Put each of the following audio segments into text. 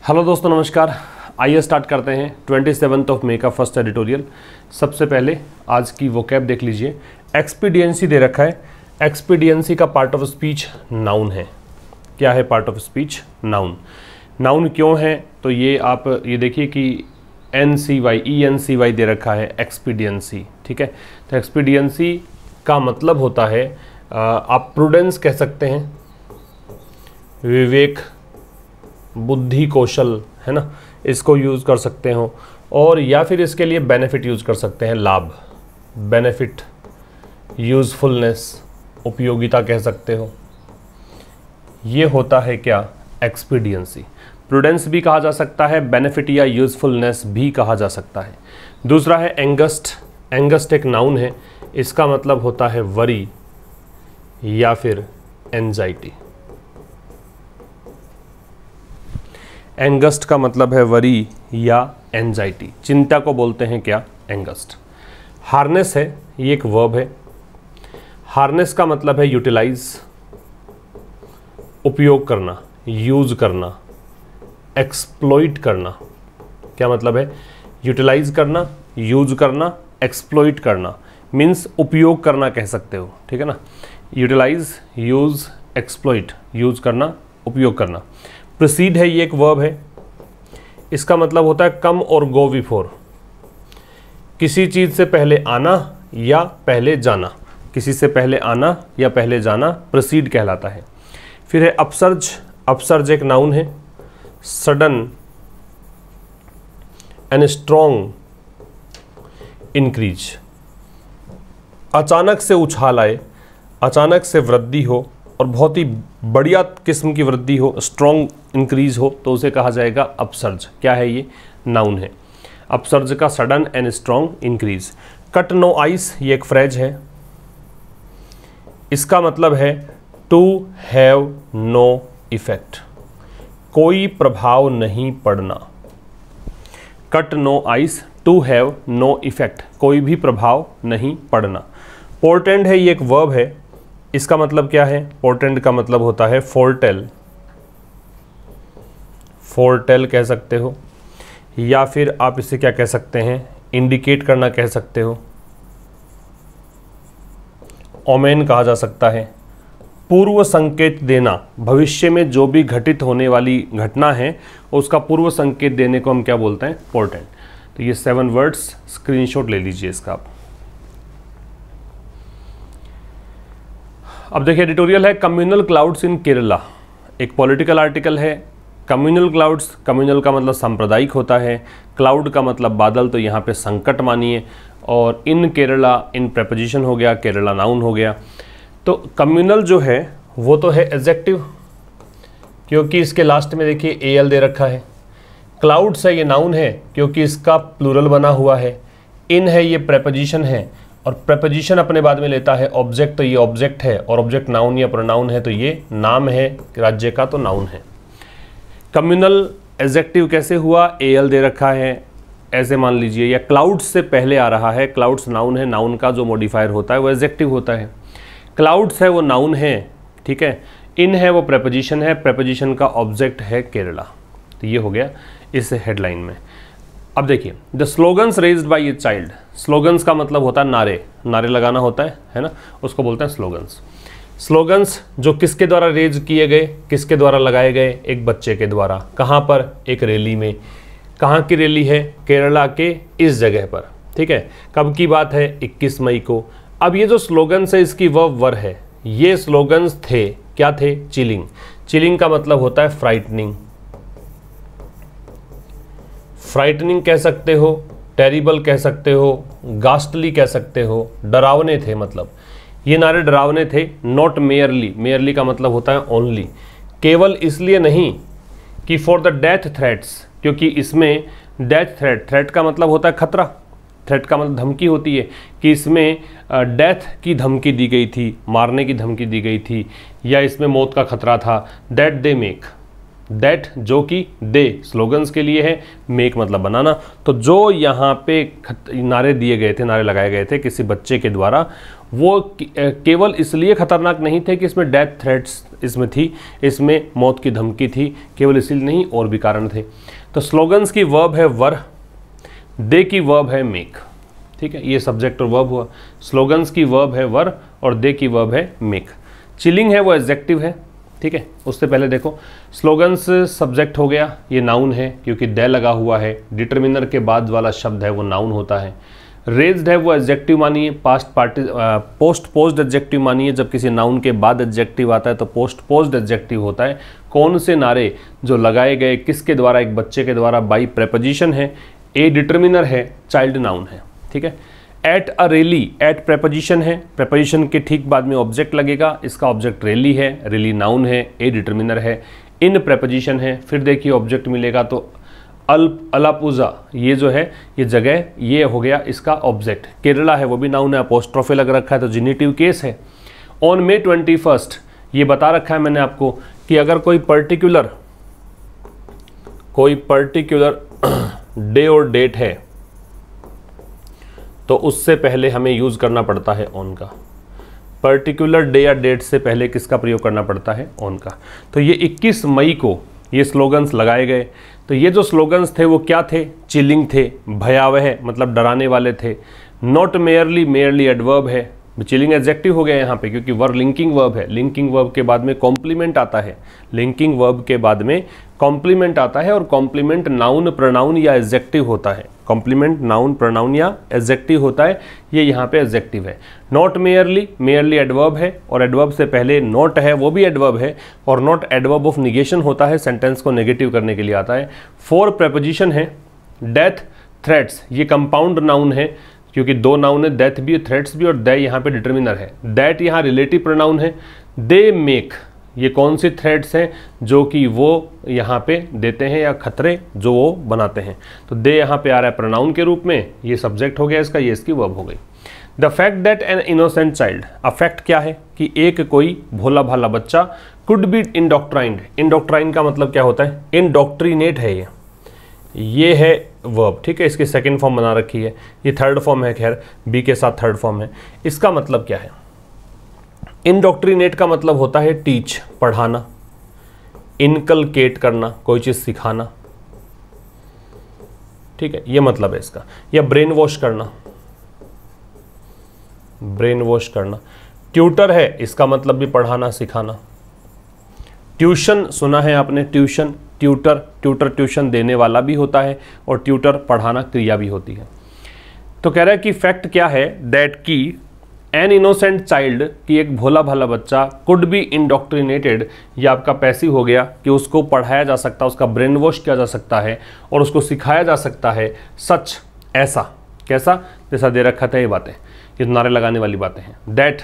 Hello दोस्तों, नमस्कार। आइए स्टार्ट करते हैं 27 मई का फर्स्ट एडिटोरियल। सबसे पहले आज की वोकैब देख लीजिए। एक्सपीडियंसी दे रखा है। एक्सपीडियंसी का पार्ट ऑफ स्पीच नाउन है। क्या है part of speech? Noun. Noun क्यों है? तो ये आप ये देखिए कि ENCY दे रखा है एक्सपीडियंसी। ठीक है, तो एक्सपीडियंसी का मतलब होता है आप प्रूडेंस कह सकते हैं, विवेक, बुद्धि, कौशल, है ना, इसको यूज़ कर सकते हो। और या फिर इसके लिए बेनिफिट यूज़ कर सकते हैं, लाभ, बेनिफिट, यूज़फुलनेस, उपयोगिता कह सकते हो। ये होता है क्या? एक्सपीडियंसी। प्रूडेंस भी कहा जा सकता है, बेनिफिट या यूज़फुलनेस भी कहा जा सकता है। दूसरा है एंगस्ट। एंगस्ट एक नाउन है। इसका मतलब होता है वरी या फिर एंजाइटी। एंगस्ट का मतलब है वरी या एंजाइटी। चिंता को बोलते हैं क्या? एंगस्ट। हार्नेस है, ये एक वर्ब है। हार्नेस का मतलब है यूटिलाइज, उपयोग करना, यूज करना, एक्सप्लॉइट करना। क्या मतलब है? यूटिलाइज करना, यूज करना, एक्सप्लॉइट करना, मीन्स उपयोग करना कह सकते हो। ठीक है ना, यूटिलाइज, यूज, एक्सप्लॉइट, यूज करना, उपयोग करना। प्रोसीड है, ये एक वर्ब है। इसका मतलब होता है कम और गो बिफोर, किसी चीज़ से पहले आना या पहले जाना। किसी से पहले आना या पहले जाना प्रोसीड कहलाता है। फिर है अपसर्ज। अपसर्ज एक नाउन है। सडन एंड स्ट्रॉन्ग इंक्रीज, अचानक से उछाल आए, अचानक से वृद्धि हो और बहुत ही बढ़िया किस्म की वृद्धि हो, स्ट्रॉन्ग इंक्रीज हो, तो उसे कहा जाएगा अपसर्ज। क्या है ये? नाउन है। अपसर्ज का sudden and strong increase. Cut no ice, ये एक फ्रेज है। इसका मतलब है टू हैव नो इफेक्ट, कोई प्रभाव नहीं पड़ना। Cut no ice, to have no effect, कोई भी प्रभाव नहीं पड़ना। पोर्टेंड है, ये एक वर्ब है। इसका मतलब क्या है? पोर्टेंड का मतलब होता है फोरटेल। फोरटेल कह सकते हो, या फिर आप इसे क्या कह सकते हैं? इंडिकेट करना कह सकते हो। ओमेन कहा जा सकता है। पूर्व संकेत देना, भविष्य में जो भी घटित होने वाली घटना है उसका पूर्व संकेत देने को हम क्या बोलते हैं? पोर्टेंड। तो ये 7 वर्ड्स स्क्रीनशॉट ले लीजिए इसका आप। अब देखिए, एडिटोरियल है कम्युनल क्लाउड्स इन केरला। एक पॉलिटिकल आर्टिकल है। कम्युनल क्लाउड्स, कम्युनल का मतलब सांप्रदायिक होता है, क्लाउड का मतलब बादल, तो यहाँ पे संकट मानिए। और इन केरला, इन प्रेपोजिशन हो गया, केरला नाउन हो गया। तो कम्युनल जो है वो तो है एडजेक्टिव, क्योंकि इसके लास्ट में देखिए AL दे रखा है। क्लाउड्स है, ये नाउन है क्योंकि इसका प्लूरल बना हुआ है। इन है, ये प्रेपोजिशन है, और प्रेपोजिशन अपने बाद में लेता है ऑब्जेक्ट, तो ये ऑब्जेक्ट है, और ऑब्जेक्ट नाउन या प्रोनाउन है, तो ये नाम है राज्य का, तो नाउन है। कम्युनल एडजेक्टिव कैसे हुआ? AL दे रखा है, ऐसे मान लीजिए, या क्लाउड्स से पहले आ रहा है। क्लाउड्स नाउन है, नाउन का जो मॉडिफायर होता है वो एडजेक्टिव होता है। क्लाउड्स है वो नाउन है, ठीक है। इन है वो प्रेपोजिशन है, प्रेपोजिशन का ऑब्जेक्ट है केरला। तो ये हो गया इस हेडलाइन में। अब देखिए, the slogans raised bye a child. Slogans का मतलब होता है नारे, नारे लगाना होता है ना, उसको बोलते हैं स्लोगन्स। स्लोगन्स जो किसके द्वारा रेज किए गए, किसके द्वारा लगाए गए? एक बच्चे के द्वारा। कहाँ पर? एक रैली में। कहाँ की रैली है? केरला के इस जगह पर। ठीक है, कब की बात है? 21 मई को। अब ये जो स्लोगन्स है इसकी वर है। ये स्लोगन्स थे, क्या थे? चिलिंग। चिलिंग का मतलब होता है फ्राइटनिंग। फ्राइटनिंग कह सकते हो, टेरिबल कह सकते हो, गास्टली कह सकते हो, डरावने थे। मतलब ये नारे डरावने थे। नॉट मेयरली, मेयरली का मतलब होता है ओनली, केवल इसलिए नहीं कि फॉर द डेथ थ्रेट्स, क्योंकि इसमें डेथ थ्रेट, थ्रेट का मतलब होता है खतरा, थ्रेट का मतलब धमकी होती है, कि इसमें डेथ की धमकी दी गई थी, मारने की धमकी दी गई थी, या इसमें मौत का खतरा था। दैट दे मेक, दैट जो कि, दे स्लोगन्स के लिए है, मेक मतलब बनाना। तो जो यहाँ पे नारे दिए गए थे, नारे लगाए गए थे किसी बच्चे के द्वारा, वो केवल इसलिए खतरनाक नहीं थे कि इसमें डेथ थ्रेट्स इसमें थी, इसमें मौत की धमकी थी, केवल इसलिए नहीं, और भी कारण थे। तो स्लोगन्स की वर्ब है वर, दे की वर्ब है मेक। ठीक है, ये सब्जेक्ट और वर्ब हुआ। स्लोगन्स की वर्ब है वर और दे की वर्ब है मेक। चिलिंग है वो एडजेक्टिव है। ठीक है, उससे पहले देखो, स्लोगन्स सब्जेक्ट हो गया, ये नाउन है क्योंकि दे लगा हुआ है। डिटर्मिनर के बाद वाला शब्द है वो नाउन होता है। रेज्ड है वो एडजेक्टिव मानिए, पोस्ट पोज्ड एडजेक्टिव मानिए। जब किसी नाउन के बाद एडजेक्टिव आता है तो पोस्ट पोज्ड एडजेक्टिव होता है। कौन से नारे जो लगाए गए किसके द्वारा, एक बच्चे के द्वारा, बाई प्रेपोजिशन है। ए डिटर्मिनर है, चाइल्ड नाउन है। ठीक है, at a rally, at preposition है, प्रेपोजिशन के ठीक बाद में ऑब्जेक्ट लगेगा, इसका ऑब्जेक्ट रेली है, रेली नाउन है, ए डिटर्मिनर है। इन प्रेपोजिशन है, फिर देखिए ऑब्जेक्ट मिलेगा तो अलापुजा, ये जो है ये जगह, ये हो गया इसका ऑब्जेक्ट। केरला है वो भी नाउन है, अपोस्ट्रोफे लग रखा है तो जिनेटिव केस है। ऑन May 21 ये बता रखा है मैंने आपको कि अगर कोई पर्टिकुलर डे और डेट है तो उससे पहले हमें यूज़ करना पड़ता है ऑन का। पर्टिकुलर डे या डेट से पहले किसका प्रयोग करना पड़ता है, ऑन का। तो ये 21 मई को ये स्लोगन्स लगाए गए। तो ये जो स्लोगन्स थे वो क्या थे, चिलिंग थे, भयावह मतलब डराने वाले थे। नॉट मेयरली, मेयरली एडवर्ब है, चिलिंग एडजेक्टिव हो गया यहाँ पे क्योंकि वर लिंकिंग वर्ब है। लिंकिंग वर्ब के बाद में कॉम्प्लीमेंट आता है, लिंकिंग वर्ब के बाद में कॉम्प्लीमेंट आता है और कॉम्प्लीमेंट नाउन, प्रोनाउन या एडजेक्टिव होता है। कॉम्प्लीमेंट नाउन, प्रोनाउन या एडजेक्टिव होता है, ये यहाँ पे एडजेक्टिव है। नॉट मेयरली, मेयरली एडवर्ब है और एडवर्ब से पहले नॉट है वो भी एडवर्ब है और नॉट एडवर्ब ऑफ निगेशन होता है, सेंटेंस को नेगेटिव करने के लिए आता है। फोर प्रेपोजिशन है, डेथ, थ्रेट्स, ये कंपाउंड नाउन है क्योंकि दो नाउन है, डेथ भी, थ्रेट्स भी, और दे यहाँ पे डिटर्मिनर है। दैट यहाँ रिलेटिव प्रोनाउन है। दे मेक, ये कौन सी थ्रेट्स हैं जो कि वो यहाँ पे देते हैं या खतरे जो वो बनाते हैं। तो दे यहाँ पे आ रहा है प्रोनाउन के रूप में, ये सब्जेक्ट हो गया इसका, ये इसकी वर्ब हो गई। The fact that N innocent child, affect क्या है कि एक कोई भोला भाला बच्चा कुड बी इंडोक्ट्राइंड। इंडोक्ट्राइन का मतलब क्या होता है, इंडोक्ट्रीनेट है ये है वर्ब। ठीक है, इसकी सेकंड फॉर्म बना रखी है, ये थर्ड फॉर्म है, खैर बी के साथ थर्ड फॉर्म है। इसका मतलब क्या है, इंडोक्ट्रीनेट का मतलब होता है टीच, पढ़ाना, इनकलकेट करना, कोई चीज़ सिखाना। ठीक है, ये मतलब है इसका। या ब्रेन वॉश करना, ब्रेन वॉश करना। ट्यूटर है, इसका मतलब भी पढ़ाना, सिखाना। ट्यूशन सुना है आपने, ट्यूशन, ट्यूटर, ट्यूटर ट्यूशन देने वाला भी होता है और ट्यूटर पढ़ाना क्रिया भी होती है। तो कह रहा है कि फैक्ट क्या है, दैट की एन इनोसेंट चाइल्ड, कि एक भोला भाला बच्चा, कुड बी इंडोक्ट्रिनेटेड, ये आपका पैसिव हो गया कि उसको पढ़ाया जा सकता है, उसका ब्रेन वॉश किया जा सकता है और उसको सिखाया जा सकता है। सच, ऐसा, कैसा, जैसा दे रखा था ये बातें, ये नारे लगाने वाली बातें हैं। दैट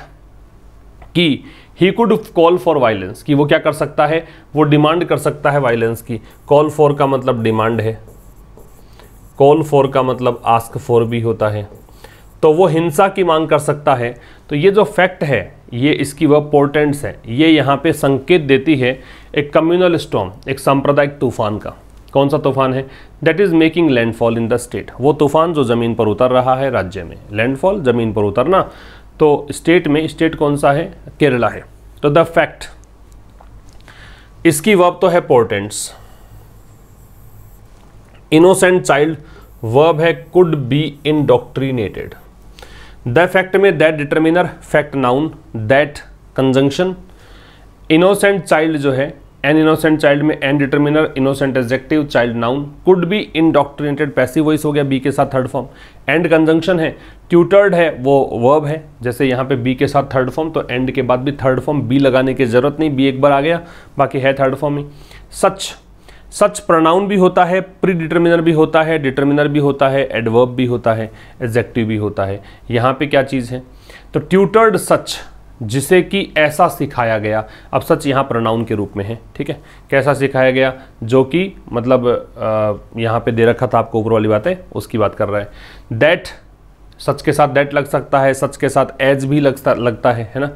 कि he could call for violence, कि वो क्या कर सकता है, वो डिमांड कर सकता है वायलेंस की। कॉल फॉर का मतलब डिमांड है, कॉल फॉर का मतलब आस्क फॉर भी होता है, तो वो हिंसा की मांग कर सकता है। तो ये जो फैक्ट है, ये इसकी वह पोर्टेंट्स है, ये यहाँ पे संकेत देती है एक कम्युनल स्टॉर्म, एक सांप्रदायिक तूफान का। कौन सा तूफान है, that is making landfall in the state, वो तूफान जो ज़मीन पर उतर रहा है राज्य में। लैंडफॉल ज़मीन पर उतरना, तो स्टेट में, स्टेट कौन सा है, केरला है। तो द फैक्ट, इसकी वर्ब तो है पोर्टेंट्स। इनोसेंट चाइल्ड वर्ब है could be indoctrinated. The fact में that determiner, fact noun, that conjunction. Innocent child जो है, एन इनोसेंट चाइल्ड में an determiner, innocent adjective, child noun, could be indoctrinated passive voice हो गया be के साथ third form. And conjunction है, tutored है वो वर्ब है, जैसे यहाँ पे बी के साथ थर्ड फॉर्म, तो एंड के बाद भी थर्ड फॉर्म बी लगाने की जरूरत नहीं, बी एक बार आ गया, बाकी है थर्ड फॉर्म ही। सच, सच प्रोनाउन भी होता है, प्री डिटर्मिनर भी होता है, डिटर्मिनर भी होता है, एडवर्ब भी होता है, एडजेक्टिव भी होता है। यहाँ पे क्या चीज़ है, तो ट्यूटर्ड सच, जिसे कि ऐसा सिखाया गया। अब सच यहाँ प्रोनाउन के रूप में है। ठीक है, कैसा सिखाया गया, जो कि मतलब यहाँ पे दे रखा था आपको ऊपर वाली बात है, उसकी बात कर रहा है। दैट, सच के साथ दैट लग सकता है, सच के साथ एज भी लगता है ना।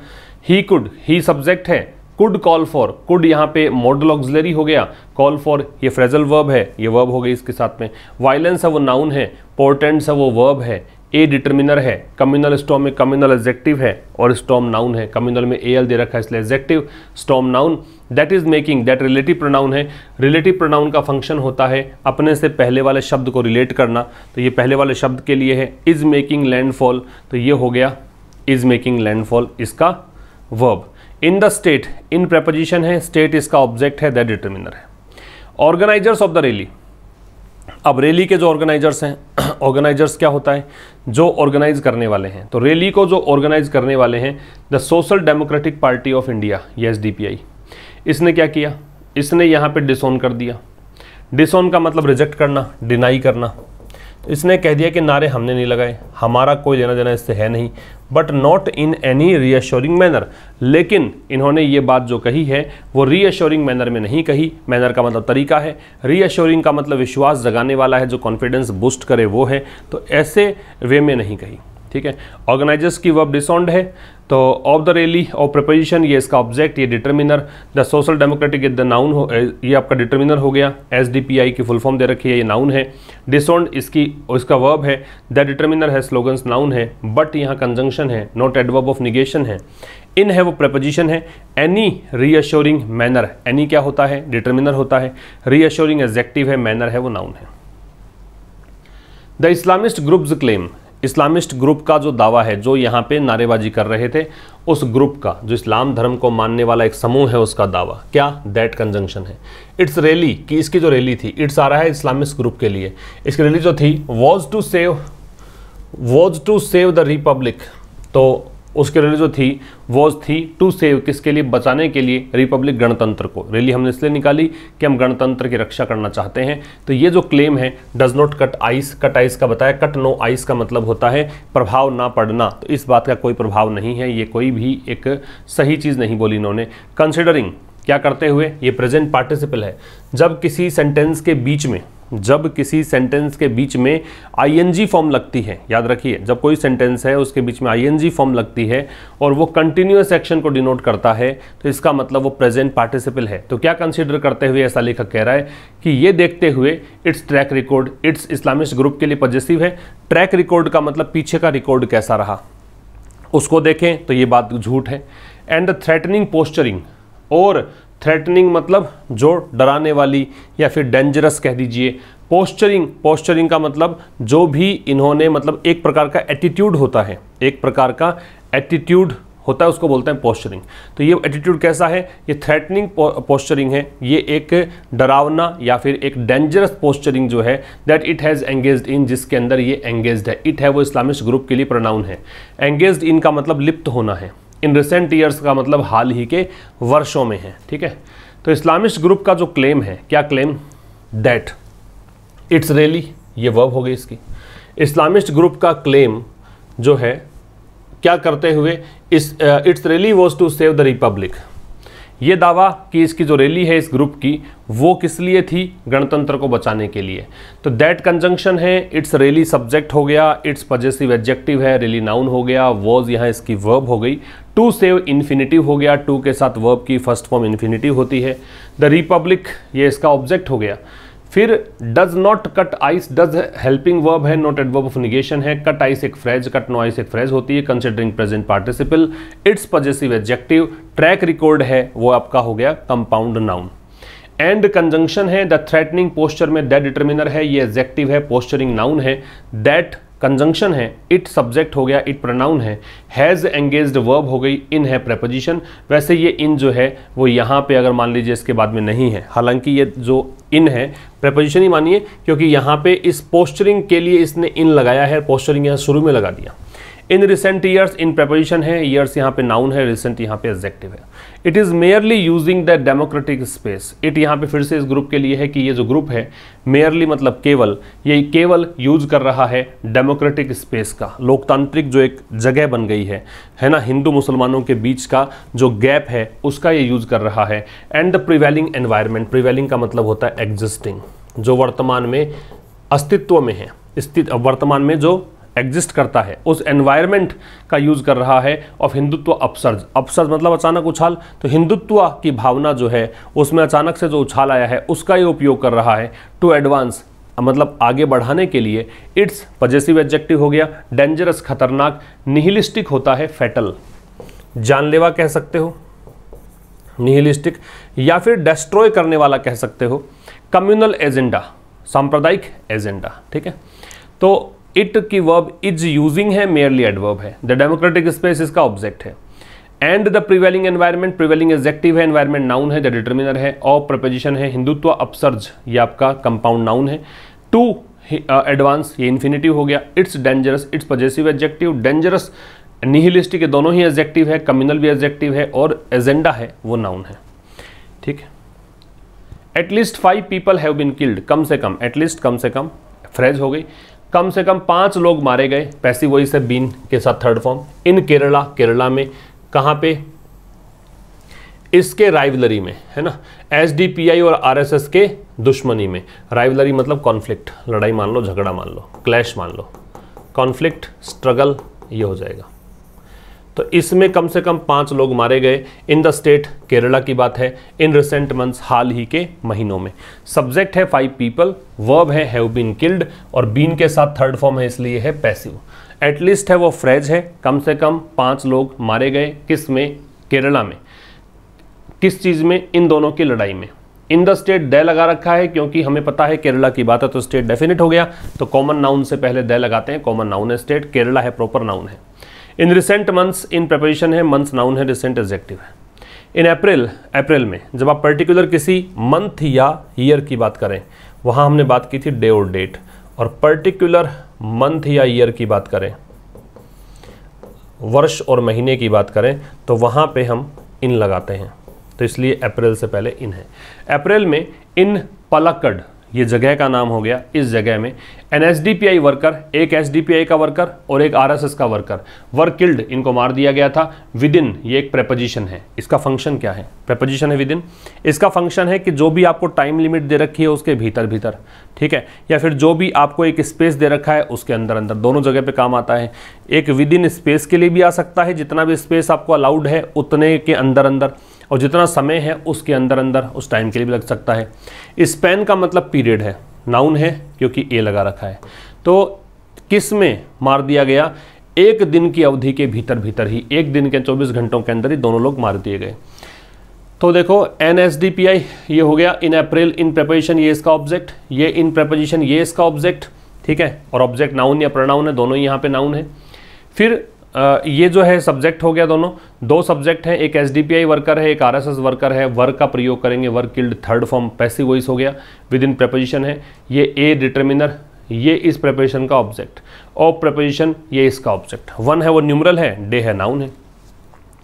ही कुड, ही सब्जेक्ट है, कुड कॉल फॉर, कुड यहाँ पे मॉडल ऑक्सिलरी हो गया, कॉल फॉर ये फ्रेजल वर्ब है, ये वर्ब हो गई इसके साथ में, वायलेंस है वो नाउन है, पोर्टेंट्स है वो वर्ब है, ए डिटर्मिनर है, कम्युनल स्टॉर्म में कम्युनल एडजेक्टिव है और स्टॉर्म नाउन है, कम्युनल में एल दे रखा है इसलिए adjective, storm noun, that is making, that relative pronoun है। रिलेटिव प्रोनाउन का फंक्शन होता है अपने से पहले वाले शब्द को रिलेट करना, तो ये पहले वाले शब्द के लिए है। इज मेकिंग लैंडफॉल, तो ये हो गया इज मेकिंग लैंडफॉल इसका verb. In the state, in preposition है, स्टेट इसका ऑब्जेक्ट है, दैट डिटर्मिनर है। ऑर्गेनाइजर्स ऑफ द रैली, अब रैली के जो ऑर्गेनाइजर्स हैं, ऑर्गेनाइजर्स क्या होता है, जो ऑर्गेनाइज करने वाले हैं, तो रैली को जो ऑर्गेनाइज करने वाले हैं the social democratic party of India, ये एसडीपीआई। इसने क्या किया, इसने यहाँ पे डिसोन कर दिया। डिसोन का मतलब रिजेक्ट करना, डिनाई करना। इसने कह दिया कि नारे हमने नहीं लगाए, हमारा कोई लेना देना इससे है नहीं, but not in any reassuring manner, लेकिन इन्होंने ये बात जो कही है वो रीअश्योरिंग मैनर में नहीं कही। मैनर का मतलब तरीका है, रीअश्योरिंग का मतलब विश्वास जगाने वाला है, जो कॉन्फिडेंस बूस्ट करे वो है, तो ऐसे वे में नहीं कही। ठीक है, ऑर्गेनाइजर्स की वर्ब डिसोन्ड है, तो ऑफ द रैली और प्रिपोजिशन ये इसका ऑब्जेक्ट, ये determiner, the social democratic the noun हो, ये आपका डिटर्मिनर हो गया, एसडीपीआई की फुल फॉर्म दे रखी है, ये नाउन है, डिसोन्ड इसका वर्ब है, द डिटर्मिनर है, स्लोगन्स नाउन है, बट यहाँ कंजंक्शन है, नॉट एडवर्ब ऑफ निगेशन है, इन है वो प्रेपोजिशन है, एनी रीअश्योरिंग मैनर, एनी क्या होता है, डिटर्मिनर होता है, रीअश्योरिंग एडजेक्टिव है, मैनर है वो नाउन है। The Islamist groups claim, Islamist group का जो दावा है, जो यहाँ पे नारेबाजी कर रहे थे, उस ग्रुप का, जो इस्लाम धर्म को मानने वाला एक समूह है, उसका दावा क्या, दैट कंजंक्शन है। इट्स रैली, कि इसकी जो रैली थी, इट्स आ रहा है इस्लामिस्ट ग्रुप के लिए, इसकी रैली जो थी was to save the republic, तो उसकी रैली जो थी वॉज थी टू सेव, किसके लिए, बचाने के लिए, रिपब्लिक गणतंत्र को। रैली हमने इसलिए निकाली कि हम गणतंत्र की रक्षा करना चाहते हैं। तो ये जो क्लेम है, does not cut ice, cut ice का बताया, कट नो आइस का मतलब होता है प्रभाव ना पड़ना, तो इस बात का कोई प्रभाव नहीं है, ये कोई भी एक सही चीज़ नहीं बोली इन्होंने। कंसिडरिंग क्या करते हुए, ये प्रेजेंट पार्टिसिपल है, जब किसी सेंटेंस के बीच में, जब किसी सेंटेंस के बीच में आईएनजी फॉर्म लगती है, याद रखिए जब कोई सेंटेंस है उसके बीच में आईएनजी फॉर्म लगती है और वो कंटिन्यूअस एक्शन को डिनोट करता है, तो इसका मतलब वो प्रेजेंट पार्टिसिपल है। तो क्या कंसीडर करते हुए ऐसा लेखक कह रहा है कि ये देखते हुए it's track record, it's Islamist group के लिए पॉजिटिव है। ट्रैक रिकॉर्ड का मतलब पीछे का रिकॉर्ड कैसा रहा उसको देखें, तो ये बात झूठ है। एंड थ्रेटनिंग पोस्चरिंग, और थ्रेटनिंग मतलब जो डराने वाली या फिर डेंजरस कह दीजिए। पोस्चरिंग, पोस्चरिंग का मतलब जो भी इन्होंने, मतलब एक प्रकार का एटीट्यूड होता है, एक प्रकार का एटीट्यूड होता है, उसको बोलते हैं पोस्चरिंग। तो ये एटीट्यूड कैसा है, ये थ्रेटनिंग पोस्चरिंग है, ये एक डरावना या फिर एक डेंजरस पोस्चरिंग जो है, that it has engaged in, जिसके अंदर ये एंगेज्ड है। इट है वो इस्लामिस्ट ग्रुप के लिए प्रोनाउन है। एंगेज्ड इन का मतलब लिप्त होना है। इन रिसेंट ईयर्स का मतलब हाल ही के वर्षों में है। ठीक है, तो इस्लामिस्ट ग्रुप का जो क्लेम है, क्या क्लेम, दैट इट्स रैली, ये वर्ब हो गई इसकी। इस्लामिस्ट ग्रुप का क्लेम जो है क्या करते हुए, its rally was to save the republic, ये दावा कि इसकी जो रैली है इस ग्रुप की वो किस लिए थी, गणतंत्र को बचाने के लिए। तो दैट कंजंक्शन है, इट्स रैली सब्जेक्ट हो गया, इट्स पॉजेसिव एडजेक्टिव है, रैली नाउन हो गया, वॉज यहाँ इसकी वर्ब हो गई, टू सेव इन्फिनिटिव हो गया, टू के साथ वर्ब की फर्स्ट फॉर्म इन्फिनिटिव होती है। द रिपब्लिक ये इसका ऑब्जेक्ट हो गया। फिर does not cut ice, does helping verb है, नॉट एडवर्ब ऑफ निगेशन है। कट आइस एक फ्रेज, कट नो आइस एक फ्रेज होती है, considering present participle. It's possessive adjective. Track record है वो आपका हो गया कंपाउंड नाउन। एंड कंजंक्शन है, द थ्रेटनिंग पोस्चर में दैट डिटर्मिनर है, ये एडजेक्टिव है, पोस्चरिंग नाउन है। दैट कंजंक्शन है, इट सब्जेक्ट हो गया, इट प्रोनाउन है। हैज़ एंगेज्ड वर्ब हो गई, इन है प्रेपोजिशन। वैसे ये इन जो है वो यहाँ पे अगर मान लीजिए इसके बाद में नहीं है, हालांकि ये जो इन है प्रेपोजिशन ही मानिए, क्योंकि यहाँ पे इस पोस्चरिंग के लिए इसने इन लगाया है, पोस्चरिंग यहाँ शुरू में लगा दिया। In recent years, in preposition है, ईयर्स यहाँ पे नाउन है, रिसेंट यहाँ पे एडजेक्टिव है। It is merely using the democratic space. It यहाँ पे फिर से इस ग्रुप के लिए है कि ये जो ग्रुप है मेयरली मतलब केवल, ये केवल यूज कर रहा है डेमोक्रेटिक स्पेस का, लोकतांत्रिक जो एक जगह बन गई है ना, हिंदू मुसलमानों के बीच का जो गैप है उसका ये यूज कर रहा है। And the prevailing environment, prevailing का मतलब होता है एग्जिस्टिंग, जो वर्तमान में अस्तित्व में है, वर्तमान में जो एग्जिस्ट करता है, उस एनवायरनमेंट का यूज कर रहा है ऑफ हिंदुत्व अपसर्ज। अपसर्ज मतलब अचानक उछाल, तो हिंदुत्व की भावना जो है उसमें अचानक से जो उछाल आया है उसका ये उपयोग कर रहा है टू एडवांस, मतलब आगे बढ़ाने के लिए। इट्स पजेसिव एडजेक्टिव हो गया। डेंजरस खतरनाक, निहिलिस्टिक होता है फैटल, जानलेवा कह सकते हो, निहिलिस्टिक, या फिर डेस्ट्रॉय करने वाला कह सकते हो। कम्युनल एजेंडा, सांप्रदायिक एजेंडा, ठीक है। तो इट की वर्ब इज यूजिंग है, मेयरली एडवर्ब है। द डेमोक्रेटिक स्पेस इसका ऑब्जेक्ट है। And the prevailing environment, prevailing adjective है, एनवायरनमेंट नाउन है, द डिटर्मिनर है, और प्रपोजिशन है। हिंदुत्व अपसर्ज ये आपका कंपाउंड नाउन है। टू एडवांस ये इन्फिनिटिव हो गया। It's dangerous, it's possessive adjective. Dangerous nihilistic ये दोनों ही एडजेक्टिव है, कम्युनल भी एडजेक्टिव है, और एजेंडा है वो नाउन है, ठीक है। At least 5 people have been killed, कम से कम, एटलीस्ट कम से कम, फ्रेज हो गई। कम से कम 5 लोग मारे गए, पैसिव वॉइस है बीन के साथ थर्ड फॉर्म। इन केरला, केरला में, कहाँ पे, इसके राइवलरी में, है ना, एसडीपीआई और आरएसएस के दुश्मनी में। राइवलरी मतलब कॉन्फ्लिक्ट, लड़ाई मान लो, झगड़ा मान लो, क्लैश मान लो, कॉन्फ्लिक्ट, स्ट्रगल ये हो जाएगा। तो इसमें कम से कम 5 लोग मारे गए। इन द स्टेट, केरला की बात है। इन रिसेंट मंथ्स, हाल ही के महीनों में। सब्जेक्ट है 5 पीपल, वर्ब है हैव बीन किल्ड, और बीन के साथ थर्ड फॉर्म है इसलिए है पैसिव। एटलीस्ट है वो फ्रेज है, कम से कम 5 लोग मारे गए, किस में, केरला में। किस चीज़ में, इन दोनों की लड़ाई में। इन द स्टेट दे लगा रखा है क्योंकि हमें पता है केरला की बात है तो स्टेट डेफिनेट हो गया, तो कॉमन नाउन से पहले दे लगाते हैं, कॉमन नाउन है स्टेट, केरला है प्रॉपर नाउन है। In recent months, in preparation है, मंथ्स नाउन है, रिसेंट एडजेक्टिव है। इन अप्रैल, अप्रैल में, जब आप पर्टिकुलर किसी मंथ या ईयर की बात करें, वहाँ हमने बात की थी डे और डेट, और पर्टिकुलर मंथ या ईयर की बात करें, वर्ष और महीने की बात करें, तो वहाँ पे हम इन लगाते हैं, तो इसलिए अप्रैल से पहले इन है। अप्रैल में इन पलक्कड़, ये जगह का नाम हो गया, इस जगह में एन एसडीपीआई वर्कर, एक एसडीपीआई का वर्कर और एक आरएसएस का वर्कर वर किल्ड, इनको मार दिया गया था। विद इन ये एक प्रेपोजिशन है, इसका फंक्शन क्या है, प्रेपोजिशन है विद इन, इसका फंक्शन है कि जो भी आपको टाइम लिमिट दे रखी है उसके भीतर भीतर, ठीक है, या फिर जो भी आपको एक स्पेस दे रखा है उसके अंदर अंदर, दोनों जगह पे काम आता है। एक विद इन स्पेस के लिए भी आ सकता है, जितना भी स्पेस आपको अलाउड है उतने के अंदर अंदर, और जितना समय है उसके अंदर अंदर, उस टाइम के लिए भी लग सकता है। स्पैन का मतलब पीरियड है, नाउन है क्योंकि ए लगा रखा है। तो किस में मार दिया गया, एक दिन की अवधि के भीतर भीतर ही, एक दिन के 24 घंटों के अंदर ही दोनों लोग मार दिए गए। तो देखो एनएसडीपीआई ये हो गया, इन अप्रैल, इन प्रेपोजिशन ये इसका ऑब्जेक्ट, ये इन प्रेपोजिशन ये इसका ऑब्जेक्ट, ठीक है, और ऑब्जेक्ट नाउन या प्रोनाउन है, दोनों ही यहाँ पे नाउन है। फिर ये जो है सब्जेक्ट हो गया, दोनों दो सब्जेक्ट हैं, एक एसडीपीआई वर्कर है, एक आरएसएस वर्कर है। वर्क का प्रयोग करेंगे, work killed, third form passive voice हो गया, विद इन प्रेपोजिशन है, ये ए डिटर्मिनर, ये इस प्रेपोजिशन का ऑब्जेक्ट, और प्रेपोजिशन ये इसका ऑब्जेक्ट। वन है वो न्यूमरल है, डे है नाउन है।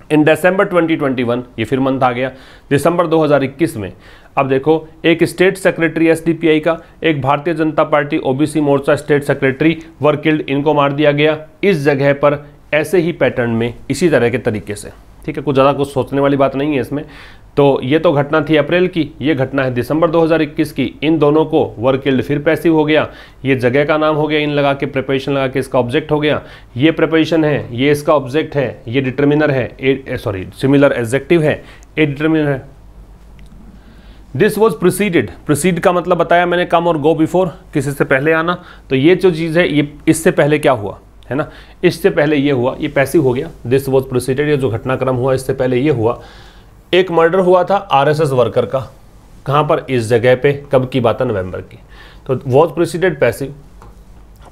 इन दिसंबर 2021, ये फिर मंथ आ गया, दिसंबर 2021 में। अब देखो, एक स्टेट सेक्रेटरी एसडीपीआई का, एक Bharatiya Janata party OBC Morcha state secretary were killed, इनको मार दिया गया इस जगह पर, ऐसे ही पैटर्न में, इसी तरह के तरीके से, ठीक है, कुछ ज़्यादा कुछ सोचने वाली बात नहीं है इसमें। तो ये तो घटना थी अप्रैल की, ये घटना है दिसंबर 2021 की। इन दोनों को वर किल्ड फिर पैसिव हो गया, ये जगह का नाम हो गया, इन लगा के प्रेपोजिशन लगा के इसका ऑब्जेक्ट हो गया। ये प्रेपोजिशन है, ये इसका ऑब्जेक्ट है, ये डिटर्मिनर है, सॉरी सिमिलर एडजेक्टिव है, ए डिटर्मिनर है। दिस वॉज प्रिसीडेड, प्रिसीड का मतलब बताया मैंने, कम और गो बिफोर, किसी से पहले आना। तो ये जो चीज़ है, ये इससे पहले क्या हुआ है ना, इससे पहले ये हुआ, ये पैसिव हो गया। दिस वॉज प्रिसीडेड, ये जो घटनाक्रम हुआ इससे पहले ये हुआ। एक मर्डर हुआ था आरएसएस वर्कर का, कहाँ पर, इस जगह पे, कब की बात है, नवंबर की। तो वॉज प्रिसीडेड पैसिव,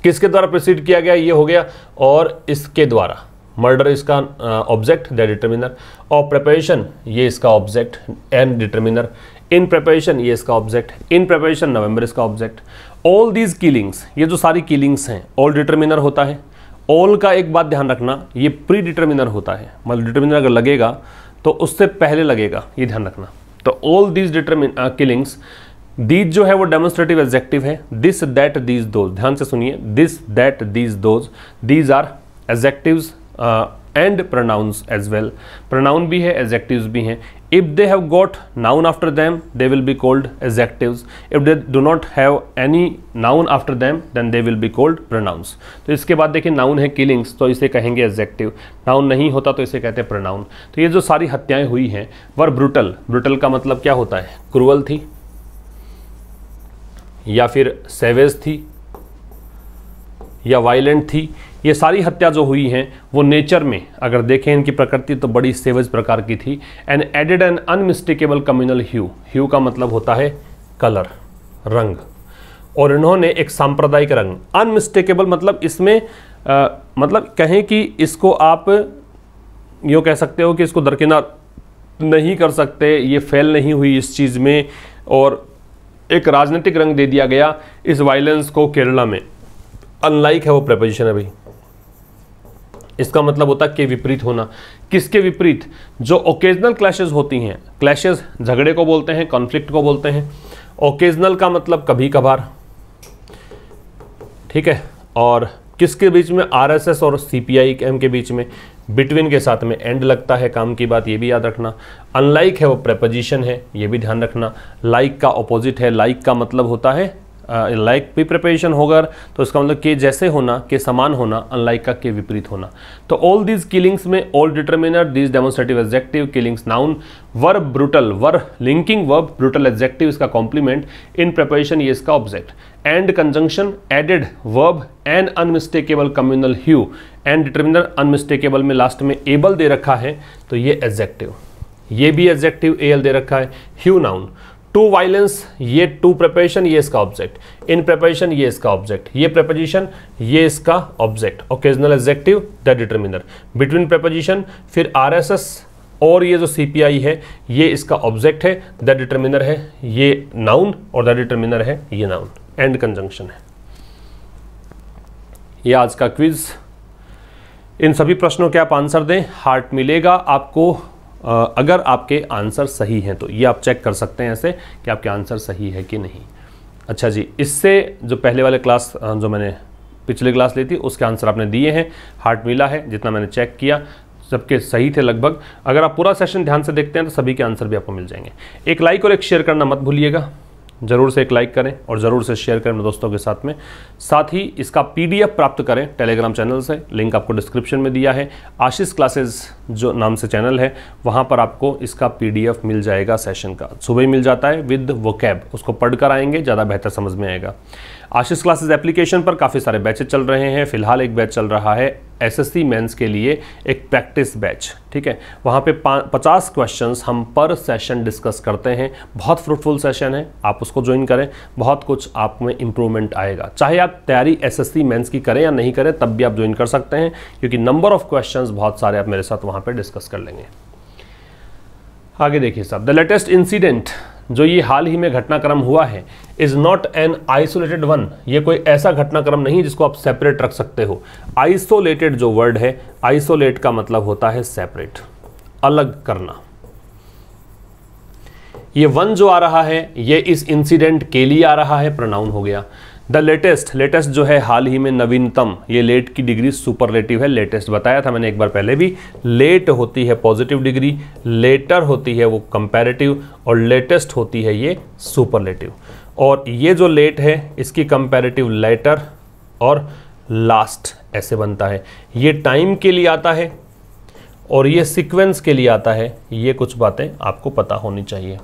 किसके द्वारा प्रिसीड किया गया, ये हो गया, और इसके द्वारा, मर्डर इसका ऑब्जेक्ट, द डिटर्मिनर, और प्रेपोजिशन ये इसका object, and determiner. In preposition ये इसका ऑब्जेक्ट, इन प्रेपोजिशन नवंबर इसका ऑब्जेक्ट। ऑल दीज किलिंग्स, ये जो सारी किलिंग्स हैं, ऑल डिटर्मिनर होता है। ऑल का एक बात ध्यान रखना, ये प्री डिटर्मिनर होता है, मतलब डिटर्मिनर अगर लगेगा तो उससे पहले लगेगा, ये ध्यान रखना। तो ऑल दीज किलिंग्स, दीज जो है वो डेमोन्स्ट्रेटिव एडजेक्टिव है, दिस दैट दीज दोज, ध्यान से सुनिए, this that these those, these are adjectives and pronouns as well, pronoun भी है, एडजेक्टिव्स भी हैं। If they have got noun after them they will be called adjectives, if they do not have any noun after them then they will be called pronouns. तो इसके बाद देखिए noun है killings, तो इसे कहेंगे एडजेक्टिव, नाउन नहीं होता तो इसे कहते हैं प्रोनाउन। तो ये जो सारी हत्याएं हुई हैं वर ब्रूटल, ब्रूटल का मतलब क्या होता है, क्रूअल थी या फिर सेवेज थी या वायलेंट थी। ये सारी हत्या जो हुई हैं वो नेचर में अगर देखें इनकी प्रकृति तो बड़ी सेवेज प्रकार की थी। And added N unmistakable communal ह्यू, ह्यू का मतलब होता है कलर, रंग, और इन्होंने एक सांप्रदायिक रंग, अनमिस्टेकेबल मतलब इसमें मतलब कहें कि इसको आप यूँ कह सकते हो कि इसको दरकिनार नहीं कर सकते, ये फेल नहीं हुई इस चीज़ में, और एक राजनीतिक रंग दे दिया गया इस वायलेंस को केरला में। अनलाइक है वो प्रेपोजिशन है भाई, इसका मतलब होता है कि विपरीत होना। किसके विपरीत, जो ओकेजनल क्लैशेस होती हैं, क्लैशेस झगड़े को बोलते हैं, कॉन्फ्लिक्ट को बोलते हैं। ओकेजनल का मतलब कभी कभार, ठीक है, और किसके बीच में, आरएसएस और सीपीआई-एम के बीच में, बिटवीन के साथ में एंड लगता है, काम की बात, ये भी याद रखना। अनलाइक है वो प्रेपोजिशन है, ये भी ध्यान रखना। लाइक का ऑपोजिट है, लाइक का मतलब होता है लाइक भी प्रिपरेशन होगा तो इसका मतलब के जैसे होना, के समान होना, अनलाइक का के विपरीत होना। तो ऑल दीज किलिंग्स में all determiner, these demonstrative adjective, killings noun, verb brutal, verb linking verb, brutal adjective इसका कॉम्प्लीमेंट, इन प्रिपरेशन ये इसका object, and conjunction, added verb, and unmistakable communal hue, and determiner unmistakable में last में able दे रखा है तो ये एडजेक्टिव, ये भी एडजेक्टिव एल दे रखा है। ह्यू नाउन, टू वायलेंस, ये टू प्रिपरेशन, ये इसका ऑब्जेक्ट, इन प्रिपरेशन ये इसका ऑब्जेक्ट, ये प्रिपोजिशन ये इसका object, occasional adjective the determiner, between preposition, फिर आरएसएस और ये जो सीपीआई है ये इसका ऑब्जेक्ट है, द डिटर्मिनर है ये नाउन, और द डिटर्मिनर है ये नाउन, एंड कंजंक्शन है। ये आज का क्विज। इन सभी प्रश्नों के आप आंसर दें, हार्ट मिलेगा आपको अगर आपके आंसर सही हैं। तो ये आप चेक कर सकते हैं ऐसे कि आपके आंसर सही है कि नहीं। अच्छा जी, इससे जो पहले वाले क्लास जो मैंने पिछले क्लास ली थी उसके आंसर आपने दिए हैं, हार्ट मिला है, जितना मैंने चेक किया सबके सही थे लगभग। अगर आप पूरा सेशन ध्यान से देखते हैं तो सभी के आंसर भी आपको मिल जाएंगे। एक लाइक और एक शेयर करना मत भूलिएगा, ज़रूर से एक लाइक करें और ज़रूर से शेयर करें अपने दोस्तों के साथ में। साथ ही इसका पीडीएफ प्राप्त करें टेलीग्राम चैनल से, लिंक आपको डिस्क्रिप्शन में दिया है। आशीष क्लासेस जो नाम से चैनल है वहाँ पर आपको इसका पीडीएफ मिल जाएगा, सेशन का सुबह ही मिल जाता है विद वोकैब, उसको पढ़कर आएंगे ज़्यादा बेहतर समझ में आएगा। आशीष क्लासेस एप्लीकेशन पर काफ़ी सारे बैचेज चल रहे हैं। फिलहाल एक बैच चल रहा है एसएससी मेंस के लिए, एक प्रैक्टिस बैच, ठीक है। वहाँ पे 50 क्वेश्चंस हम पर सेशन डिस्कस करते हैं। बहुत फ्रूटफुल सेशन है, आप उसको ज्वाइन करें, बहुत कुछ आप में इम्प्रूवमेंट आएगा। चाहे आप तैयारी एसएससी मेंस की करें या नहीं करें तब भी आप ज्वाइन कर सकते हैं, क्योंकि नंबर ऑफ क्वेश्चंस बहुत सारे आप मेरे साथ वहाँ पर डिस्कस कर लेंगे। आगे देखिए साहब, द लेटेस्ट इंसिडेंट, जो ये हाल ही में घटनाक्रम हुआ है, is not an isolated one, ये कोई ऐसा घटनाक्रम नहीं जिसको आप सेपरेट रख सकते हो। आइसोलेटेड जो वर्ड है, आइसोलेट का मतलब होता है सेपरेट, अलग करना। ये वन जो आ रहा है ये इस इंसिडेंट के लिए आ रहा है, प्रोनाउन हो गया। द लेटेस्ट, लेटेस्ट जो है हाल ही में, नवीनतम, ये लेट की डिग्री सुपरलेटिव है। लेटेस्ट बताया था मैंने एक बार पहले भी, लेट होती है पॉजिटिव डिग्री, लेटर होती है वो कंपैरेटिव, और लेटेस्ट होती है ये सुपरलेटिव। और ये जो लेट है इसकी कंपैरेटिव लेटर और लास्ट ऐसे बनता है। ये टाइम के लिए आता है और ये सीक्वेंस के लिए आता है। ये कुछ बातें आपको पता होनी चाहिए।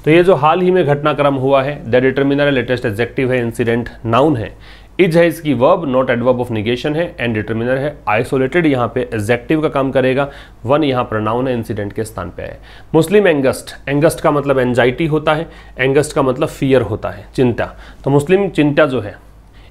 तो ये जो हाल ही में घटनाक्रम हुआ है, द डिटर्मिनर लेटेस्ट एडजेक्टिव है, इंसिडेंट नाउन है, इज है इसकी verb, not adverb of negation है, एंड डिटर्मिनर है। आइसोलेटेड यहाँ पे एडजेक्टिव का काम करेगा, वन यहाँ प्रोनाउन है, इंसिडेंट के स्थान पे है। मुस्लिम एंगस्ट, एंगस्ट का मतलब एंजाइटी होता है, एंगस्ट का मतलब फियर होता है, चिंता। तो मुस्लिम चिंता जो है,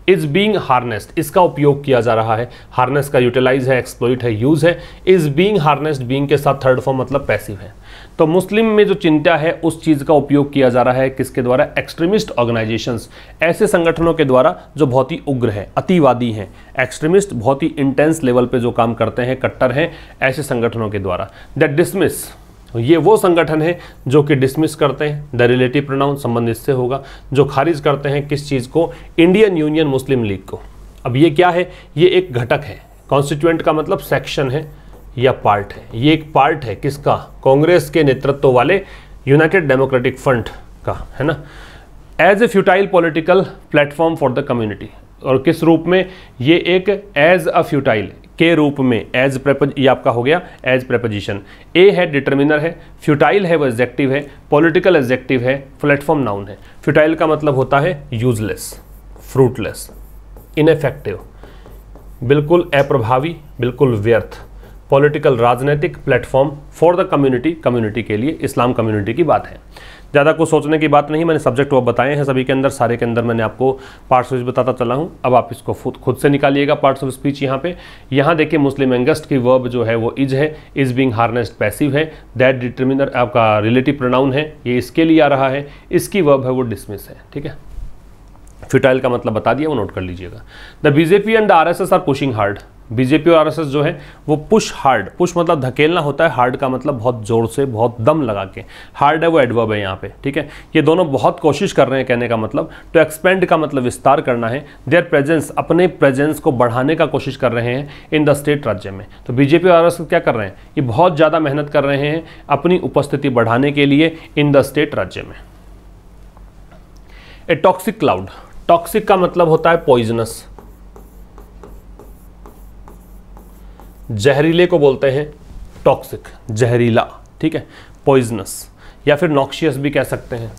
इज बीइंग हार्नेस्ड, इसका उपयोग किया जा रहा है। हार्नेस का यूटिलाइज है, एक्सप्लॉइट है, यूज है। इज बीइंग हार्नेस्ड, बीइंग के साथ थर्ड फॉर्म मतलब पैसिव है। तो मुस्लिम में जो चिंता है उस चीज़ का उपयोग किया जा रहा है किसके द्वारा, एक्सट्रीमिस्ट ऑर्गेनाइजेशंस, ऐसे संगठनों के द्वारा जो बहुत ही उग्र है, अतिवादी हैं। एक्सट्रीमिस्ट बहुत ही इंटेंस लेवल पे जो काम करते हैं, कट्टर हैं, ऐसे संगठनों के द्वारा। दैट डिसमिस, ये वो संगठन है जो कि डिसमिस करते हैं, द रिलेटिव प्रोनाउन संबंध इससे होगा, जो खारिज करते हैं किस चीज़ को, इंडियन यूनियन मुस्लिम लीग को। अब ये क्या है, ये एक घटक है, कॉन्स्टिट्यूएंट का मतलब सेक्शन है, या पार्ट है? ये एक पार्ट है किसका? कांग्रेस के नेतृत्व वाले यूनाइटेड डेमोक्रेटिक फ्रंट का, है ना। As a futile political platform for the community, और किस रूप में? ये एक एज अ फ्यूटाइल के रूप में, एज ये आपका हो गया एज प्रेपोजिशन। ए है डिटर्मिनर है, फ्यूटाइल है वो एडजेक्टिव है, पॉलिटिकल एडजेक्टिव है, प्लेटफॉर्म नाउन है। फ्यूटाइल का मतलब होता है यूजलेस, फ्रूटलेस, इनइफेक्टिव, बिल्कुल अप्रभावी, बिल्कुल व्यर्थ। पॉलिटिकल राजनीतिक platform for the community, community के लिए, इस्लाम कम्युनिटी की बात है। ज़्यादा कुछ सोचने की बात नहीं, मैंने सब्जेक्ट वो बताए हैं सभी के अंदर, सारे के अंदर मैंने आपको पार्ट्स ऑफ स्पीच बताता चला हूँ। अब आप इसको खुद से निकालिएगा पार्ट्स ऑफ स्पीच। यहाँ देखिए मुस्लिम एंगस्ट की वर्ब जो है वो इज है, इज बीइंग हार्नेस्ड पैसिव है, दैट डिटर्मिनर आपका रिलेटिव प्रोनाउन है, ये इसके लिए आ रहा है, इसकी वर्ब है वो डिसमिस है, ठीक है। फ्यूटाइल का मतलब बता दिया, वो नोट कर लीजिएगा। The BJP and the RSS are pushing hard, BJP और आरएसएस जो है वो पुश हार्ड, पुश मतलब धकेलना होता है, हार्ड का मतलब बहुत जोर से, बहुत दम लगा के, हार्ड है वो एडवर्ब है यहाँ पे, ठीक है। ये दोनों बहुत कोशिश कर रहे हैं, कहने का मतलब टू एक्सपेंड का मतलब विस्तार करना है, देयर प्रेजेंस, अपने प्रेजेंस को बढ़ाने का कोशिश कर रहे हैं इन द स्टेट, राज्य में। तो बीजेपी और आरएसएस क्या कर रहे हैं? ये बहुत ज़्यादा मेहनत कर रहे हैं अपनी उपस्थिति बढ़ाने के लिए इन द स्टेट, राज्य में। ए टॉक्सिक क्लाउड, टॉक्सिक का मतलब होता है पॉइजनस, जहरीले को बोलते हैं टॉक्सिक, जहरीला, ठीक है, पॉइजनस, या फिर नॉक्शियस भी कह सकते हैं।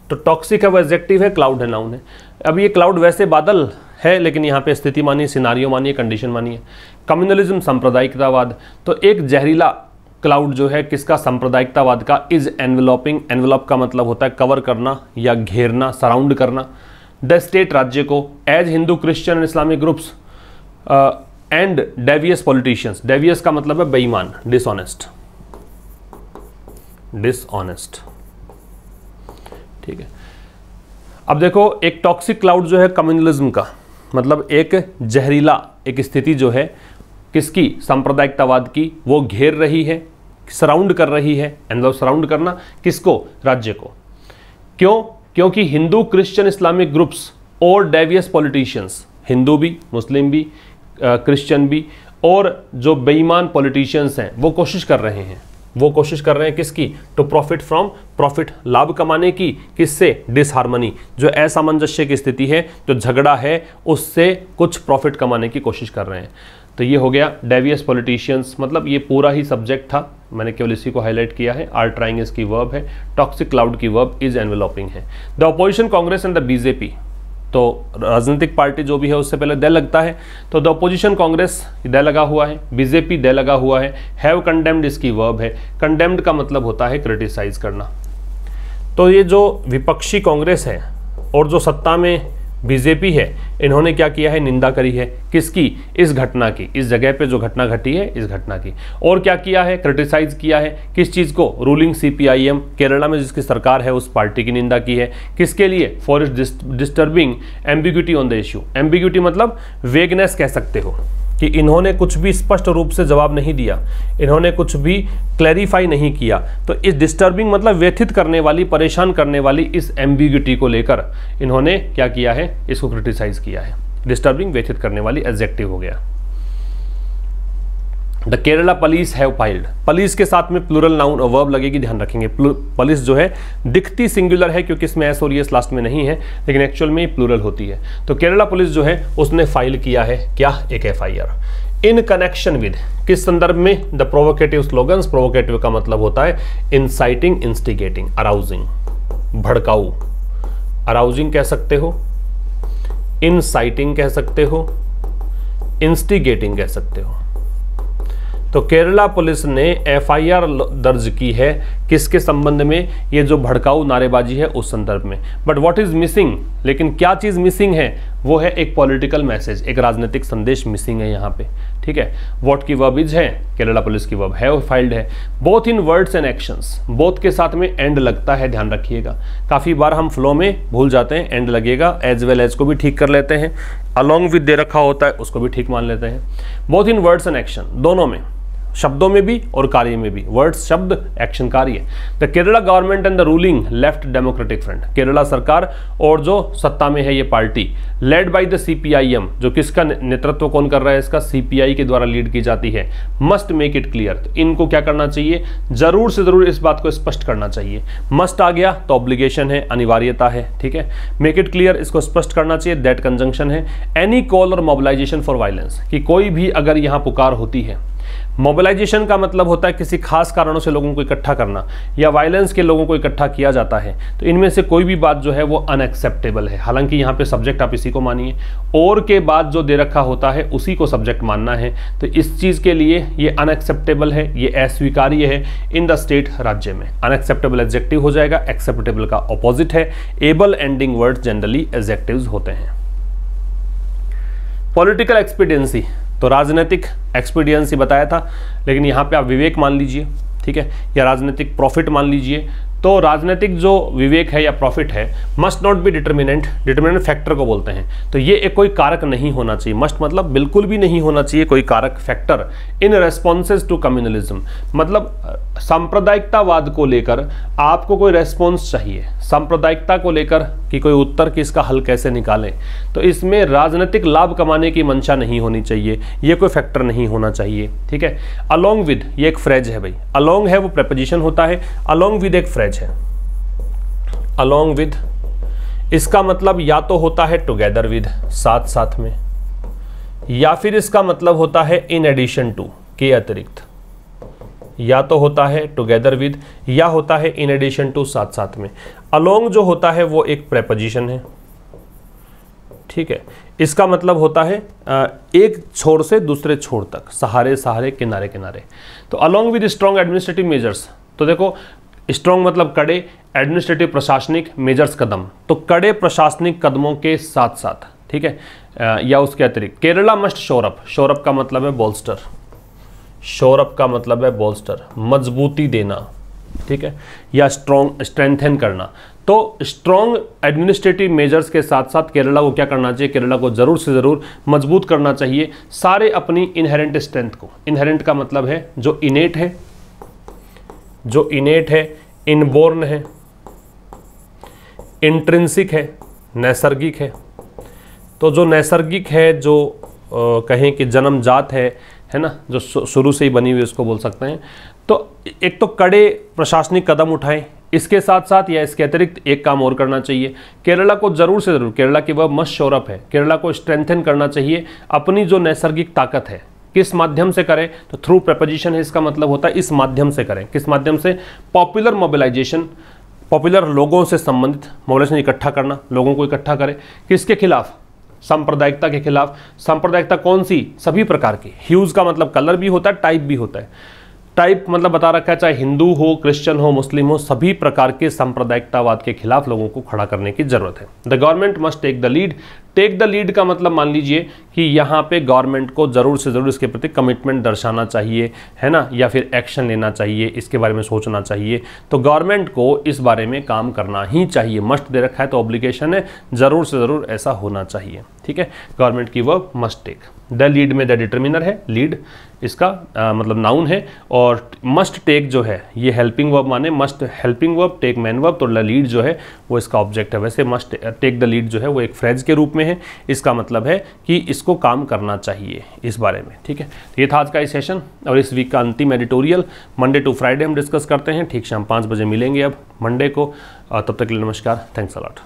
तो टॉक्सिक है वो एडजेक्टिव है, क्लाउड है नाउन है। अब ये क्लाउड वैसे बादल है, लेकिन यहाँ पे स्थिति मानिए, सिनारियो मानिए, कंडीशन मानिए। कम्युनलिज्म, सांप्रदायिकतावाद, तो एक जहरीला क्लाउड जो है किसका? सांप्रदायिकतावाद का। इज एनवेलपिंग, एनवेलप का मतलब होता है कवर करना या घेरना, सराउंड करना। द स्टेट, राज्य को। As Hindu, Christian and Islamic groups and devious politicians, devious का मतलब है बेईमान, डिसऑनेस्ट, डिसऑनेस्ट, ठीक है। अब देखो एक टॉक्सिक क्लाउड जो है कम्युनलिज्म का मतलब एक जहरीला एक स्थिति जो है किसकी? सांप्रदायिकतावाद की, वो घेर रही है, सराउंड कर रही है। एनवेलप, सराउंड करना, किसको? राज्य को। क्यों? क्योंकि हिंदू, क्रिश्चियन, इस्लामिक ग्रुप्स और डेवियस पॉलिटिशियंस, हिंदू भी, मुस्लिम भी, क्रिश्चियन भी, और जो बेईमान पॉलिटिशियंस हैं वो कोशिश कर रहे हैं, वो कोशिश कर रहे हैं किसकी? टू प्रॉफिट फ्रॉम, प्रॉफिट, लाभ कमाने की, किससे? डिसहार्मनी, जो असामंजस्य की स्थिति है, जो झगड़ा है, उससे कुछ प्रॉफिट कमाने की कोशिश कर रहे हैं। तो ये हो गया डेवियस पॉलिटिशियंस, मतलब ये पूरा ही सब्जेक्ट था, मैंने केवल इसी को हाईलाइट किया है। आर ट्राइंग इसकी वर्ब है, टॉक्सिक क्लाउड की वर्ब इज एनवेलपिंग है। The opposition Congress and the BJP, तो राजनीतिक पार्टी जो भी है उससे पहले दे लगता है, तो द अपोजिशन कांग्रेस दे लगा हुआ है, बीजेपी दे लगा हुआ है। हैव कंडेम्ड इसकी वर्ब है, कंडेम्ड का मतलब होता है क्रिटिसाइज करना। तो ये जो विपक्षी कांग्रेस है और जो सत्ता में बीजेपी है, इन्होंने क्या किया है? निंदा करी है, किसकी? इस घटना की, इस जगह पे जो घटना घटी है इस घटना की। और क्या किया है? क्रिटिसाइज किया है, किस चीज़ को? रूलिंग सीपीआईएम, केरला में जिसकी सरकार है उस पार्टी की निंदा की है। किसके लिए? For its disturbing ambiguity on the issue. Ambiguity मतलब वेगनेस कह सकते हो, कि इन्होंने कुछ भी स्पष्ट रूप से जवाब नहीं दिया, इन्होंने कुछ भी क्लैरिफाई नहीं किया। तो इस डिस्टर्बिंग मतलब व्यथित करने वाली, परेशान करने वाली इस एम्बिग्यूटी को लेकर इन्होंने क्या किया है? इसको क्रिटिसाइज किया है। डिस्टर्बिंग, व्यथित करने वाली एडजेक्टिव हो गया। The Kerala police have filed, police के साथ में प्लूरल नाउन और वर्ब लगेगी, ध्यान रखेंगे। पुलिस जो है दिखती सिंगुलर है क्योंकि इसमें एस और एस लास्ट में नहीं है, लेकिन एक्चुअल में प्लूरल होती है। तो केरला पुलिस जो है उसने फाइल किया है क्या? एक एफआईआर इन कनेक्शन विद, किस संदर्भ में? द प्रोवोकेटिव स्लोगन्स, प्रोवोकेटिव का मतलब होता है इंसाइटिंग, इंस्टिगेटिंग, अराउजिंग, भड़काऊ, अराउजिंग कह सकते हो, इंसाइटिंग कह सकते हो, इंस्टिगेटिंग कह सकते हो। तो केरला पुलिस ने एफआईआर दर्ज की है किसके संबंध में? ये जो भड़काऊ नारेबाजी है उस संदर्भ में। बट व्हाट इज मिसिंग, लेकिन क्या चीज मिसिंग है? वो है एक पॉलिटिकल मैसेज, एक राजनीतिक संदेश मिसिंग है यहाँ पे, ठीक है। व्हाट की वर्ब इज है, केरला पुलिस की वर्ब है, फाइल्ड है। Both in words and actions, both के साथ में एंड लगता है, ध्यान रखिएगा। काफी बार हम फ्लो में भूल जाते हैं, एंड लगेगा, एज वेल एज को भी ठीक कर लेते हैं, अलॉन्ग विद दे रखा होता है उसको भी ठीक मान लेते हैं। Both in words and action, दोनों में शब्दों में भी और कार्य में भी। वर्ड्स शब्द, एक्शन कार्य। The Kerala government and the ruling left democratic front, Kerala सरकार और जो सत्ता में है ये party, led by the CPIM, जो किसका नेतृत्व कौन कर रहा है, इसका CPI के द्वारा लीड की जाती है, मस्ट मेक इट क्लियर, तो इनको क्या करना चाहिए, जरूर से जरूर इस बात को स्पष्ट करना चाहिए। मस्ट आ गया तो ऑब्लिगेशन है, अनिवार्यता है, ठीक है। मेक इट क्लियर, इसको स्पष्ट करना चाहिए, दैट कंजंक्शन है। एनी कॉल और मोबिलाइजेशन फॉर वायलेंस, कि कोई भी अगर यहाँ पुकार होती है, मोबिलाइजेशन का मतलब होता है किसी खास कारणों से लोगों को इकट्ठा करना, या वायलेंस के लोगों को इकट्ठा किया जाता है, तो इनमें से कोई भी बात जो है वो अनएक्सेप्टेबल है। हालांकि यहाँ पे सब्जेक्ट आप इसी को मानिए, और के बाद जो दे रखा होता है उसी को सब्जेक्ट मानना है, तो इस चीज़ के लिए ये अनएक्सेप्टेबल है, ये अस्वीकार्य है इन द स्टेट, राज्य में। अनएक्सेप्टेबल एडजेक्टिव हो जाएगा, एक्सेप्टेबल का ऑपोजिट है। Able ending word generally adjectives होते हैं। पॉलिटिकल एक्सपीडियंसी, तो राजनीतिक एक्सपीडियंसी बताया था, लेकिन यहाँ पे आप विवेक मान लीजिए, ठीक है, या राजनीतिक प्रॉफिट मान लीजिए। तो राजनीतिक जो विवेक है या प्रॉफिट है, must not be determinant, determinant factor को बोलते हैं, तो ये एक कोई कारक नहीं होना चाहिए। मस्ट मतलब बिल्कुल भी नहीं होना चाहिए कोई कारक, factor in responses to communalism, मतलब सांप्रदायिकतावाद को लेकर आपको कोई रेस्पॉन्स चाहिए, सांप्रदायिकता को लेकर कि कोई उत्तर कि इसका हल कैसे निकालें, तो इसमें राजनीतिक लाभ कमाने की मंशा नहीं होनी चाहिए, ये कोई फैक्टर नहीं होना चाहिए, ठीक है। अलोंग विद, ये एक फ्रेज है भाई, अलोंग है वो प्रेपोजिशन होता है, अलोंग विद एक फ्रेज है। अलोंग विद, इसका मतलब या तो होता है टुगेदर विद, साथ साथ में, या फिर इसका मतलब होता है इन एडिशन टू, के अतिरिक्त। या तो होता है टुगेदर विद, या होता है इन एडिशन टू, साथ साथ में। अलोंग जो होता है वो एक प्रेपोजिशन है, ठीक है। इसका मतलब होता है एक छोर से दूसरे छोर तक, सहारे सहारे, किनारे किनारे। तो along with strong administrative measures, तो देखो स्ट्रॉन्ग मतलब कड़े, एडमिनिस्ट्रेटिव प्रशासनिक, मेजर्स कदम, तो कड़े प्रशासनिक कदमों के साथ साथ, ठीक है, या उसके अतिरिक्त। केरला मस्ट शोर अप, शोर अप का मतलब है बोल्स्टर, शोर अप का मतलब है बोल्स्टर, मजबूती देना, ठीक है, या स्ट्रॉन्ग, स्ट्रेंथन करना। तो स्ट्रॉन्ग एडमिनिस्ट्रेटिव मेजर्स के साथ साथ केरला को क्या करना चाहिए, केरला को जरूर से जरूर मजबूत करना चाहिए सारे अपनी इनहेरेंट स्ट्रेंथ को। इनहेरेंट का मतलब है जो इनेट है, जो इनेट है, इनबोर्न है, इंट्रिंसिक है, नैसर्गिक है। तो जो नैसर्गिक है, जो कहें कि जन्मजात है ना, जो शुरू से ही बनी हुई उसको बोल सकते हैं। तो एक तो कड़े प्रशासनिक कदम उठाएं, इसके साथ साथ या इसके अतिरिक्त एक काम और करना चाहिए, केरला को जरूर से जरूर, केरला की वह मस्ट शोर अप है, केरला को स्ट्रेंथन करना चाहिए अपनी जो नैसर्गिक ताकत है। किस माध्यम से करें, तो थ्रू प्रेपोजिशन है, इसका मतलब होता है इस माध्यम से करें। किस माध्यम से, पॉपुलर मोबिलाइजेशन, पॉपुलर लोगों से संबंधित मोबिलाइजेशन, इकट्ठा करना, लोगों को इकट्ठा करें। किसके खिलाफ, सांप्रदायिकता के खिलाफ। सांप्रदायिकता कौन सी, सभी प्रकार की। ह्यूज का मतलब कलर भी होता है, टाइप भी होता है। टाइप मतलब बता रखा है, चाहे हिंदू हो, क्रिश्चियन हो, मुस्लिम हो, सभी प्रकार के सांप्रदायिकतावाद के खिलाफ लोगों को खड़ा करने की जरूरत है। The government must take the lead, take the lead का मतलब मान लीजिए कि यहाँ पे गवर्नमेंट को जरूर से जरूर इसके प्रति कमिटमेंट दर्शाना चाहिए, है ना, या फिर एक्शन लेना चाहिए, इसके बारे में सोचना चाहिए। तो गवर्नमेंट को इस बारे में काम करना ही चाहिए। मस्ट दे रखा है तो ऑब्लिगेशन है, जरूर से जरूर ऐसा होना चाहिए, ठीक है। गवर्नमेंट की verb must take. The lead में द डिटर्मिनर है, लीड इसका मतलब नाउन है, और मस्ट टेक जो है ये हेल्पिंग वर्ब माने, must helping verb, take main verb, तो द लीड जो है वो इसका ऑब्जेक्ट है। वैसे मस्ट टेक द लीड जो है वो एक फ्रेज के रूप में है, इसका मतलब है कि इसको काम करना चाहिए इस बारे में, ठीक है। तो ये था आज का इस सेशन और इस वीक का अंतिम एडिटोरियल। मंडे टू फ्राइडे हम डिस्कस करते हैं, ठीक शाम 5 बजे मिलेंगे अब मंडे को। तब तक के लिए नमस्कार, थैंक्स अ लॉट।